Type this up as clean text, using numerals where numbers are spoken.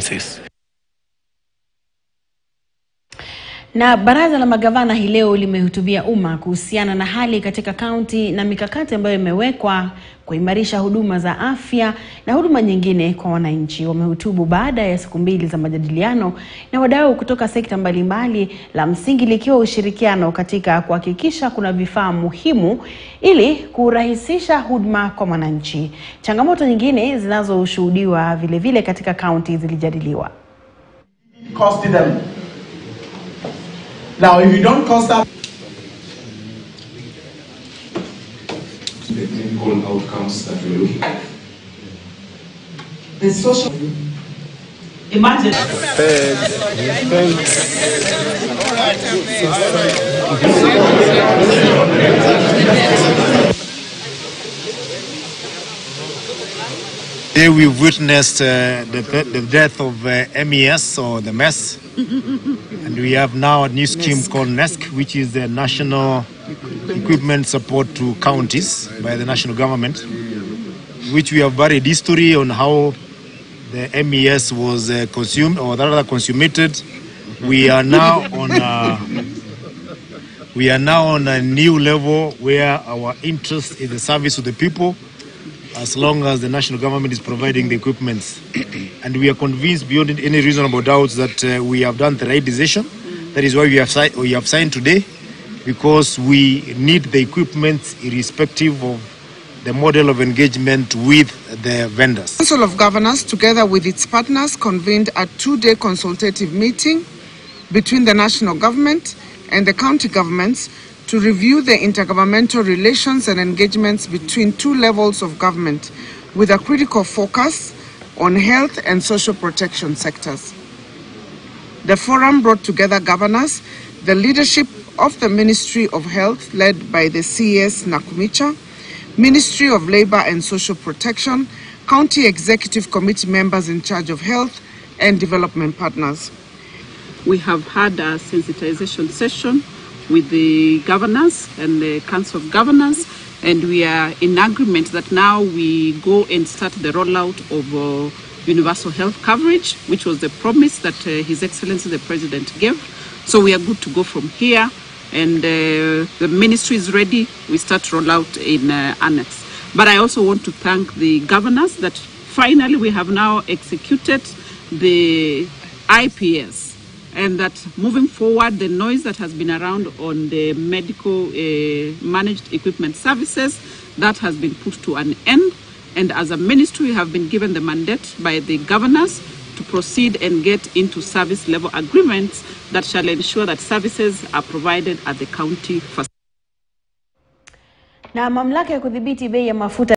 constituencies. Na baraza la magavana hii leo limehutubia umma kuhusiana na hali katika kaunti na mikakati ambayo imewekwa kuimarisha huduma za afya na huduma nyingine kwa wananchi. Wamehutubu baada ya siku mbili za majadiliano na wadau kutoka sekta mbalimbali, la msingi likiwa ushirikiano katika kuhakikisha kuna vifaa muhimu ili kurahisisha huduma kwa wananchi. Changamoto nyingine zinazoshuhudiwa vile vile katika kaunti zilijadiliwa. Now, if you don't cost that, the clinical outcomes that we're looking at. the social. Imagine. Today we've witnessed the death of MES or the MES, and we have now a new scheme called NESC, which is the National Equipment Support to Counties by the national government, which we have varied history on how the MES was consumed, or rather consummated. We are now on a new level where our interest is the service to the people, as long as the national government is providing the equipment. And we are convinced beyond any reasonable doubts that we have done the right decision. That is why we have signed today, because we need the equipment irrespective of the model of engagement with the vendors. The Council of Governors, together with its partners, convened a two-day consultative meeting between the national government and the county governments to review the intergovernmental relations and engagements between two levels of government, with a critical focus on health and social protection sectors. The forum brought together governors, the leadership of the Ministry of Health, led by the CS Nakumicha, Ministry of Labor and Social Protection, County Executive Committee members in charge of health, and development partners. We have had a sensitization session with the governors and the Council of Governors, and we are in agreement that now we go and start the rollout of universal health coverage, which was the promise that His Excellency the President gave. So we are good to go from here, and the ministry is ready. We start rollout in annex. But I also want to thank the governors that finally we have now executed the IPS, and that moving forward, the noise that has been around on the medical managed equipment services, that has been put to an end. And as a ministry, we have been given the mandate by the governors to proceed and get into service level agreements that shall ensure that services are provided at the county facility. Na mamlaka ya kudhibiti bei ya mafuta